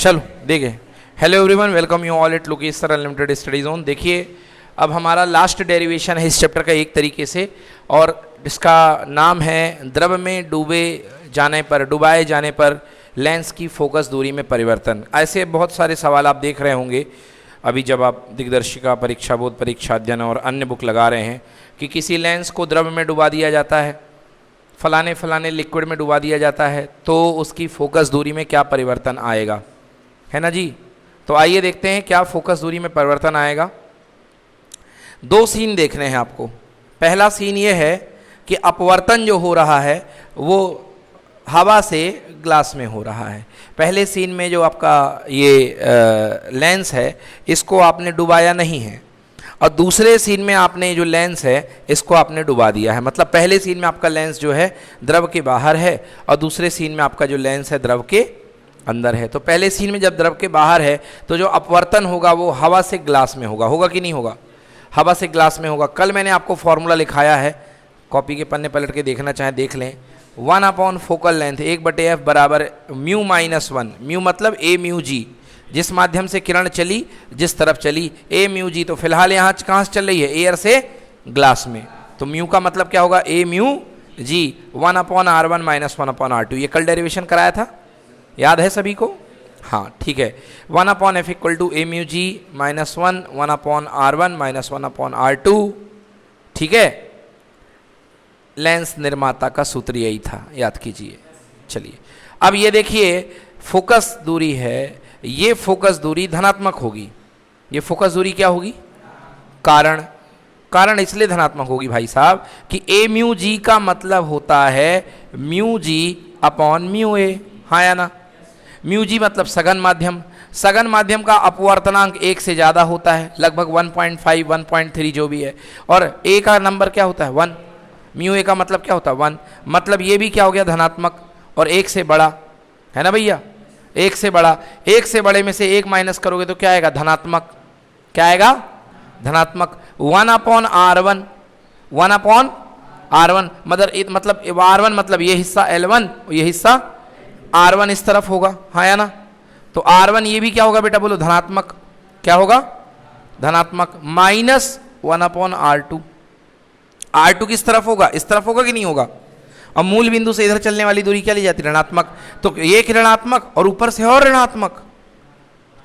चलो देखिए, hello everyone, welcome you all at Lokesh sir unlimited study zone. देखिए अब हमारा लास्ट डेरिवेशन है इस चैप्टर का एक तरीके से, और इसका नाम है द्रव में डुबाए जाने पर लेंस की फोकस दूरी में परिवर्तन। ऐसे बहुत सारे सवाल आप देख रहे होंगे अभी जब आप दिग्दर्शिका परीक्षा, बोध परीक्षा अध्ययन और अन्य बुक लगा रहे हैं कि किसी लेंस को द्रव में डुबा दिया जाता है, फलाने लिक्विड में डुबा दिया जाता है, तो उसकी फोकस दूरी में क्या परिवर्तन आएगा, है ना जी। तो आइए देखते हैं क्या फोकस दूरी में परिवर्तन आएगा। दो सीन देखने हैं आपको। पहला सीन ये है कि अपवर्तन जो हो रहा है वो हवा से ग्लास में हो रहा है। पहले सीन में जो आपका ये लेंस है इसको आपने डुबाया नहीं है, और दूसरे सीन में आपने जो लेंस है इसको आपने डुबा दिया है। मतलब पहले सीन में आपका लेंस जो है द्रव के बाहर है और दूसरे सीन में आपका जो लेंस है द्रव के अंदर है। तो पहले सीन में जब द्रव के बाहर है तो जो अपवर्तन होगा वो हवा से ग्लास में होगा कि नहीं होगा? हवा से ग्लास में होगा। कल मैंने आपको फॉर्मूला लिखाया है, कॉपी के पन्ने पलट के देखना चाहें देख लें। 1/4 फोकल लेंथ 1/f बराबर म्यू माइनस 1। म्यू मतलब ए म्यू जी, जिस माध्यम से किरण चली, जिस तरफ चली, ए म्यू जी। तो फिलहाल यहाँ कहाँ से चल रही है? एयर से ग्लास में। तो म्यू का मतलब क्या होगा? ए म्यू जी 1/r1 माइनस 1/r2। ये कल डेरिवेशन कराया था, याद है सभी को? हाँ ठीक है। 1/f equal to A mu G minus 1 1/r1 minus 1/r2। ठीक है, लेंस निर्माता का सूत्र यही था, याद कीजिए। चलिए अब ये देखिए, फोकस दूरी है, ये फोकस दूरी धनात्मक होगी। ये फोकस दूरी क्या होगी? कारण इसलिए धनात्मक होगी भाई साहब कि ए म्यू जी का मतलब होता है म्यू जी अपॉन म्यू ए, हाँ या ना। म्यू जी मतलब सघन माध्यम। सघन माध्यम का अपवर्तनांक 1 से ज़्यादा होता है, लगभग 1.5 1.3 जो भी है, और ए का नंबर क्या होता है? 1। म्यू ए का मतलब क्या होता है? 1। मतलब ये भी क्या हो गया? धनात्मक। और 1 से बड़ा, है ना भैया? 1 से बड़ा। 1 से बड़े में से 1 माइनस करोगे तो क्या आएगा? धनात्मक। क्या आएगा? धनात्मक। 1/r1 1/r1 मतलब r1 मतलब ये हिस्सा L1, ये हिस्सा R1 इस तरफ होगा, हाँ या ना। तो R1 ये भी क्या होगा बेटा? बोलो धनात्मक। क्या होगा? धनात्मक। Minus 1/r2। R2 किस तरफ होगा? इस तरफ होगा कि नहीं होगा? और मूल बिंदु से इधर चलने वाली दूरी क्या ली जाती है? ऋणात्मक। तो एक ऋणात्मक और ऊपर से और ऋणात्मक,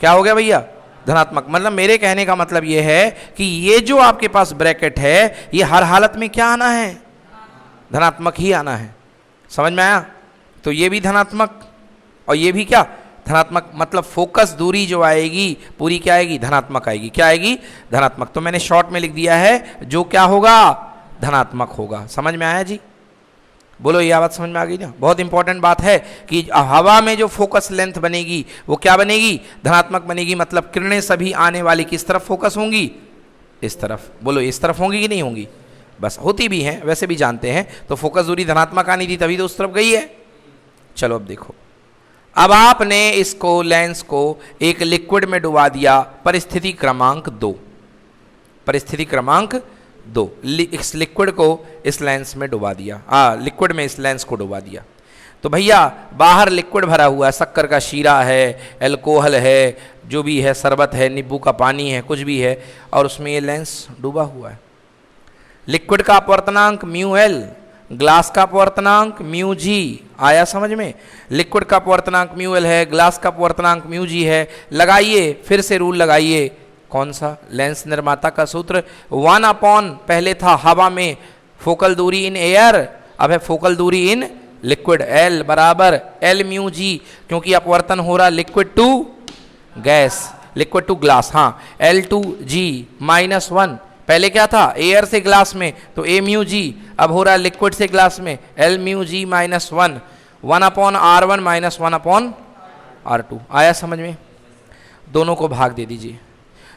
क्या हो गया भैया? धनात्मक। मतलब मेरे कहने का मतलब ये है कि ये जो आपके पास ब्रैकेट है ये हर हालत में क्या आना है? धनात्मक ही आना है। समझ में आया? तो ये भी धनात्मक और ये भी क्या? धनात्मक। मतलब फोकस दूरी जो आएगी पूरी क्या आएगी? धनात्मक आएगी। क्या आएगी? धनात्मक। तो मैंने शॉर्ट में लिख दिया है जो क्या होगा? धनात्मक होगा। समझ में आया जी? बोलो, ये बात समझ में आ गई ना? बहुत इंपॉर्टेंट बात है कि हवा में जो फोकस लेंथ बनेगी वो क्या बनेगी? धनात्मक बनेगी। मतलब किरणें सभी आने वाली किस तरफ फोकस होंगी? इस तरफ। बोलो, इस तरफ होंगी कि नहीं होंगी? बस होती भी हैं, वैसे भी जानते हैं। तो फोकस दूरी धनात्मक आनी थी, तभी तो उस तरफ गई है। चलो अब देखो, अब आपने इसको लेंस को एक लिक्विड में डुबा दिया, परिस्थिति क्रमांक 2। परिस्थिति क्रमांक 2, इस लिक्विड को इस लेंस में डुबा दिया, लिक्विड में इस लेंस को डुबा दिया। तो भैया बाहर लिक्विड भरा हुआ है, शक्कर का शीरा है, एल्कोहल है, जो भी है, शरबत है, नींबू का पानी है, कुछ भी है, और उसमें ये लेंस डूबा हुआ है। लिक्विड का अपवर्तनांक म्यू एल, ग्लास का अपवर्तनांक म्यू जी। आया समझ में? लिक्विड का अपवर्तनांक म्यू एल है, ग्लास का अपवर्तनांक म्यू जी है। लगाइए, फिर से रूल लगाइए। कौन सा? लेंस निर्माता का सूत्र 1/, पहले था हवा में फोकल दूरी इन एयर, अब है फोकल दूरी इन लिक्विड। L बराबर L म्यू जी, क्योंकि अपवर्तन हो रहा liquid to gas, liquid to glass. हाँ, L2G माइनस 1, पहले क्या था? एयर से ग्लास में, तो ए म्यू जी। अब हो रहा है लिक्विड से ग्लास में, L mu G minus 1 1/r1 minus 1/r2। आया समझ में? दोनों को भाग दे दीजिए,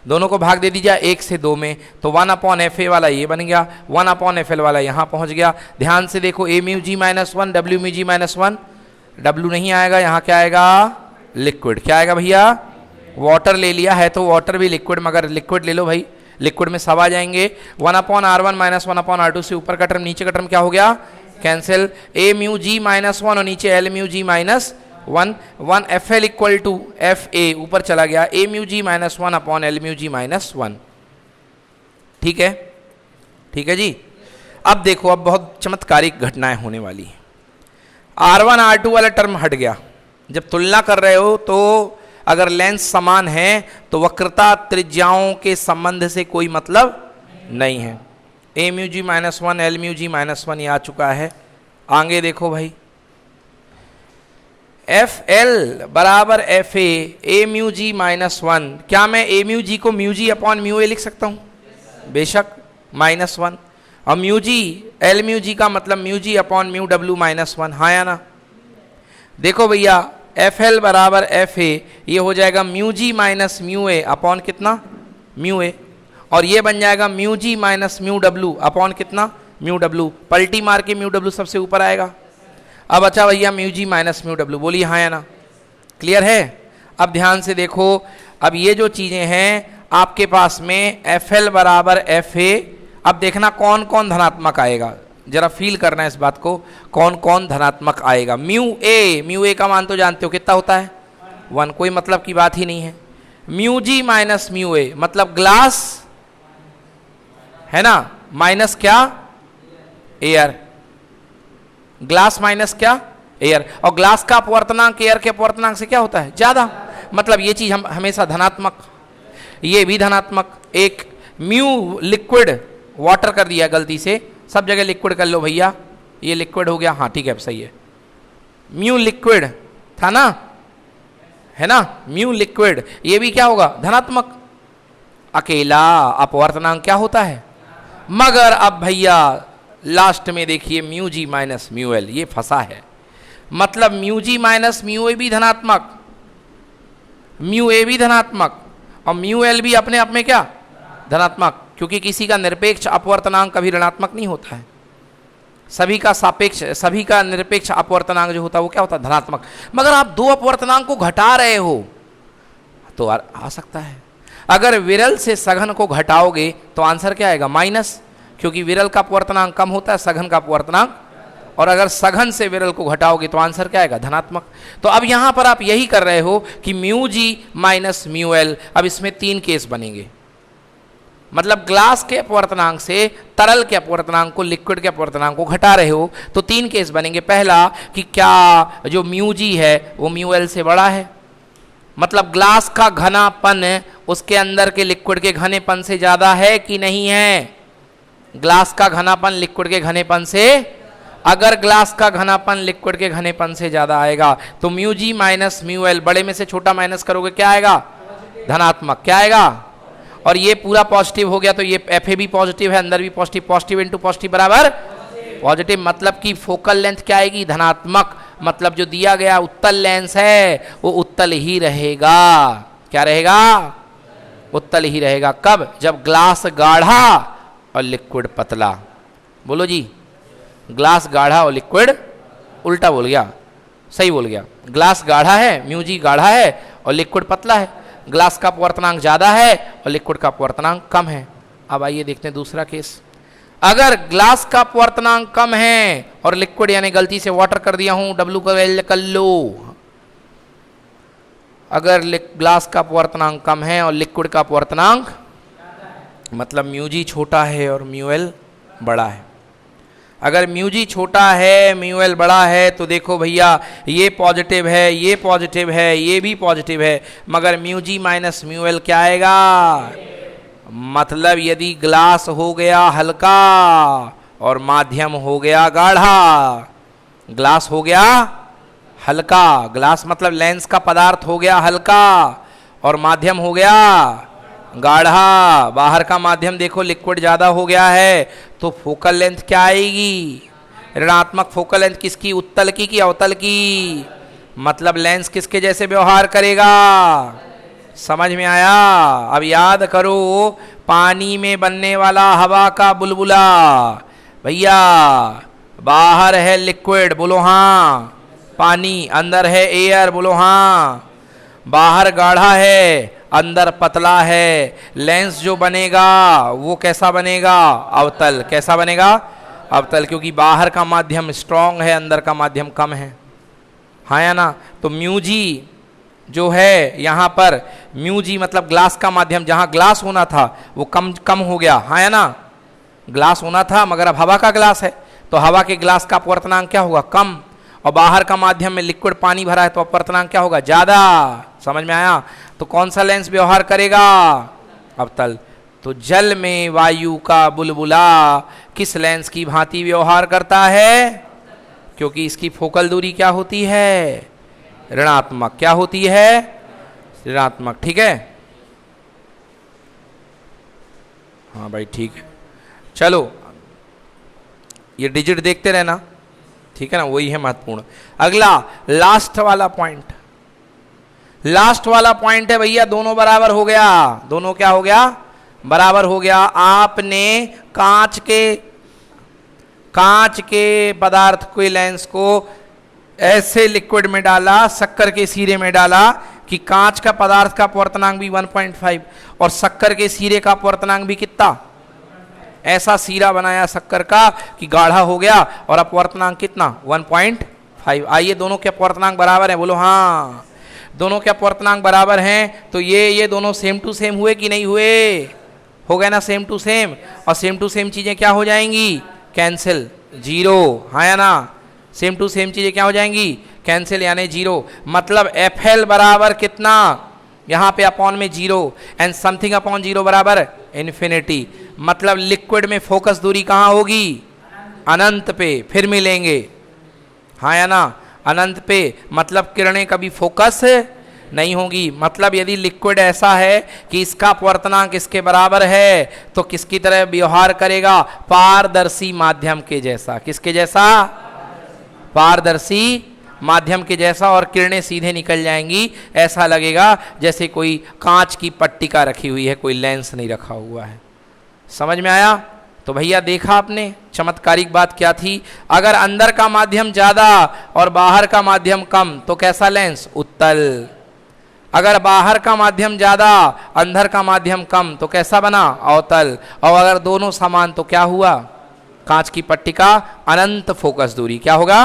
दोनों को भाग दे दीजिए 1 से 2 में। तो 1/fa वाला ये बन गया, 1/fl वाला यहाँ पहुँच गया। ध्यान से देखो, ए mu G minus 1 W mu G minus 1, W नहीं आएगा, यहाँ क्या आएगा? लिक्विड। क्या आएगा भैया? वाटर ले लिया है तो वाटर भी लिक्विड, मगर लिक्विड ले लो भाई, लिक्विड में सब आ जाएंगे। 1/r1 माइनस 1/r2 से ऊपर का टर्म नीचे का टर्म क्या हो गया? Cancel. A mu G minus 1 और नीचे L mu G minus 1 1 F L equal to F A ऊपर चला गया A mu G minus 1 upon L mu G minus 1। ठीक है, ठीक है जी। अब देखो, अब बहुत चमत्कारिक घटनाएं होने वाली हैं। R1 R2 वाला टर्म हट गया। जब तुलना कर रहे हो तो अगर लेंस समान है तो वक्रता त्रिज्याओं के संबंध से कोई मतलब नहीं है। A mu G minus 1 L mu G minus 1 ये आ चुका है। आगे देखो भाई, एफ एल बराबर F A mu G minus 1। क्या मैं ए म्यू जी को mu G upon mu A लिख सकता हूं? बेशक, माइनस 1। और mu G L mu G का मतलब mu G upon mu W minus 1। हाँ या ना? देखो भैया, एफ एल बराबर एफ ए ये हो जाएगा mu G minus mu A upon कितना? Mu A. और ये बन जाएगा mu G minus mu W upon कितना? Mu W. पलटी मार के म्यू डब्ल्यू सबसे ऊपर आएगा। अब अच्छा भैया, mu G minus mu W, बोलिए हाँ या ना? क्लियर है? अब ध्यान से देखो, अब ये जो चीजें हैं आपके पास में एफ एल बराबर एफ ए। अब देखना कौन कौन धनात्मक आएगा, जरा फील करना है इस बात को, कौन कौन धनात्मक आएगा। म्यू ए का मान तो जानते हो कितना होता है? 1, कोई मतलब की बात ही नहीं है। Mu G minus mu A मतलब ग्लास है ना, माइनस क्या? एयर। ग्लास माइनस क्या? एयर। और ग्लास का अपवर्तनांक एयर के अपवर्तनांक से क्या होता है? ज्यादा। मतलब ये चीज हम हमेशा धनात्मक, ये भी धनात्मक। एक म्यू लिक्विड, वाटर कर दिया गलती से, सब जगह लिक्विड कर लो भैया, ये लिक्विड हो गया। हाँ ठीक है, अब सही है। म्यू लिक्विड था ना, है ना? म्यू लिक्विड, ये भी क्या होगा? धनात्मक। अकेला अपवर्तनांक क्या होता है? मगर अब भैया लास्ट में देखिए mu G minus mu L, ये फंसा है। मतलब mu G minus mu A भी धनात्मक, म्यू ए भी धनात्मक, और म्यू एल भी अपने आप में क्या? धनात्मक। क्योंकि किसी का निरपेक्ष अपवर्तनांक कभी ऋणात्मक नहीं होता है, सभी का सापेक्ष, सभी का निरपेक्ष अपवर्तनांक जो होता है वो क्या होता है? धनात्मक। मगर आप दो अपवर्तनांक को घटा रहे हो तो आ सकता है। अगर विरल से सघन को घटाओगे तो आंसर क्या आएगा? माइनस, क्योंकि विरल का अपवर्तनांक कम होता है सघन का अपवर्तनांक। और अगर सघन से विरल को घटाओगे तो आंसर क्या आएगा? धनात्मक। तो अब यहां पर आप यही कर रहे हो कि mu G minus mu L. अब इसमें 3 केस बनेंगे। मतलब ग्लास के अपवर्तनांक से तरल के अपवर्तनांक को, लिक्विड के अपवर्तनांक को घटा रहे हो तो 3 केस बनेंगे। पहला कि क्या जो म्यू जी है वो म्यू एल से बड़ा है, मतलब ग्लास का घनापन उसके अंदर के लिक्विड के घनेपन से ज्यादा है कि नहीं है? ग्लास का घनापन लिक्विड के घनेपन से, अगर ग्लास का घनापन लिक्विड के घनेपन से ज्यादा आएगा तो mu G minus mu L, बड़े में से छोटा माइनस करोगे क्या आएगा? धनात्मक। क्या आएगा? और ये पूरा पॉजिटिव हो गया तो ये एफ ए भी पॉजिटिव है, अंदर भी पॉजिटिव, पॉजिटिव इंटू पॉजिटिव बराबर पॉजिटिव। मतलब कि फोकल लेंथ क्या आएगी? धनात्मक। मतलब जो दिया गया उत्तल लेंस है वो उत्तल ही रहेगा। क्या रहेगा? उत्तल ही रहेगा। कब? जब ग्लास गाढ़ा और लिक्विड पतला। बोलो जी, ग्लास गाढ़ा और लिक्विड, उल्टा बोल गया, सही बोल गया। ग्लास गाढ़ा है, म्यू जी गाढ़ा है और लिक्विड पतला है। ग्लास का अपवर्तनांक ज्यादा है और लिक्विड का अपवर्तनांक कम है। अब आइए देखते हैं दूसरा केस। अगर ग्लास का अपवर्तनांक कम है और लिक्विड, यानी गलती से वाटर कर दिया हूं, डब्ल्यू का वैल्यू कर लो। अगर ग्लास का अपवर्तनांक कम है और लिक्विड का अपवर्तनांक, मतलब म्यू जी छोटा है और म्यू एल बड़ा है। अगर म्यू जी छोटा है, म्यू एल बड़ा है, तो देखो भैया ये पॉजिटिव है, ये पॉजिटिव है, ये भी पॉजिटिव है, मगर mu G minus mu L क्या आएगा? मतलब यदि ग्लास हो गया हल्का और माध्यम हो गया गाढ़ा, ग्लास हो गया हल्का, ग्लास मतलब लेंस का पदार्थ हो गया हल्का और माध्यम हो गया गाढ़ा, बाहर का माध्यम देखो लिक्विड ज्यादा हो गया है, तो फोकल लेंथ क्या आएगी? ऋणात्मक फोकल लेंथ किसकी? उत्तल की कि अवतल की? मतलब लेंस किसके जैसे व्यवहार करेगा? समझ में आया? अब याद करो, पानी में बनने वाला हवा का बुलबुला, भैया बाहर है लिक्विड, बोलो हाँ, पानी, अंदर है एयर, बोलो हाँ, बाहर गाढ़ा है अंदर पतला है, लेंस जो बनेगा वो कैसा बनेगा? अवतल। कैसा बनेगा? अवतल, क्योंकि बाहर का माध्यम स्ट्रांग है, अंदर का माध्यम कम है। हाँ या ना। तो म्यू जी जो है यहाँ पर, म्यू जी मतलब ग्लास का माध्यम, जहाँ ग्लास होना था वो कम कम हो गया, हाँ या ना। ग्लास होना था मगर अब हवा का ग्लास है, तो हवा के ग्लास का अपवर्तनांक क्या होगा, कम। और बाहर का माध्यम में लिक्विड पानी भरा है तो अपवर्तनांक क्या होगा, ज्यादा। समझ में आया। तो कौन सा लेंस व्यवहार करेगा, अवतल। तो जल में वायु का बुलबुला किस लेंस की भांति व्यवहार करता है, क्योंकि इसकी फोकल दूरी क्या होती है, ऋणात्मक। क्या होती है, ऋणात्मक। ठीक है, हाँ भाई ठीक है। चलो ये डिजिट देखते रहना, ठीक है ना, वही है महत्वपूर्ण। अगला लास्ट वाला पॉइंट, लास्ट वाला पॉइंट है भैया, दोनों बराबर हो गया। दोनों क्या हो गया, बराबर हो गया। आपने कांच के पदार्थ के लेंस को ऐसे लिक्विड में डाला, शक्कर के सीरे में डाला कि कांच का पदार्थ का अपवर्तनांक भी 1.5 और शक्कर के सीरे का अपवर्तनांक भी कितना, ऐसा सीरा बनाया शक्कर का कि गाढ़ा हो गया और अपवर्तनांक कितना, 1.5। आइए दोनों के अपवर्तनांक बराबर हैं, बोलो हाँ। दोनों के अपवर्तनांक बराबर हैं तो ये दोनों सेम टू सेम हुए कि नहीं हुए, हो गए ना सेम टू सेम। और सेम टू सेम चीजें क्या हो जाएंगी, कैंसिल, जीरो, हाँ या ना। सेम टू सेम चीजें क्या हो जाएंगी, कैंसिल यानी जीरो। मतलब Fl बराबर कितना, यहाँ पे अपॉन में zero and something upon zero बराबर इन्फिनिटी। मतलब लिक्विड में फोकस दूरी कहाँ होगी, अनंत पे। फिर मिलेंगे, हाँ या ना, अनंत पे। मतलब किरणें कभी फोकस नहीं होगी। मतलब यदि लिक्विड ऐसा है कि इसका अपवर्तनांक इसके बराबर है तो किसकी तरह व्यवहार करेगा, पारदर्शी माध्यम के जैसा। किसके जैसा, पारदर्शी माध्यम के जैसा। और किरणें सीधे निकल जाएंगी, ऐसा लगेगा जैसे कोई कांच की पट्टिका रखी हुई है, कोई लेंस नहीं रखा हुआ है। समझ में आया। तो भैया देखा आपने चमत्कारिक बात क्या थी, अगर अंदर का माध्यम ज्यादा और बाहर का माध्यम कम तो कैसा लेंस, उत्तल। अगर बाहर का माध्यम ज्यादा अंदर का माध्यम कम तो कैसा बना, अवतल। और अगर दोनों समान तो क्या हुआ, कांच की पट्टिका, अनंत फोकस दूरी। क्या होगा,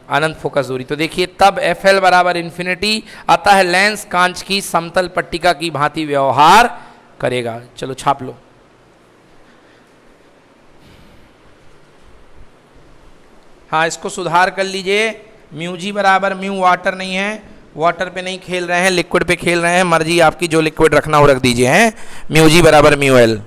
अनंत फोकस दूरी। तो देखिए तब Fl बराबर इन्फिनिटी, अतः लेंस कांच की समतल पट्टिका की भांति व्यवहार करेगा। चलो छाप लो। हाँ इसको सुधार कर लीजिए। म्यू जी बराबर म्यू वाटर नहीं है, वाटर पे नहीं खेल रहे हैं, लिक्विड पे खेल रहे हैं। मर्जी आपकी, जो लिक्विड रखना हो रख दीजिए हैं। म्यू जी बराबर म्यू एल।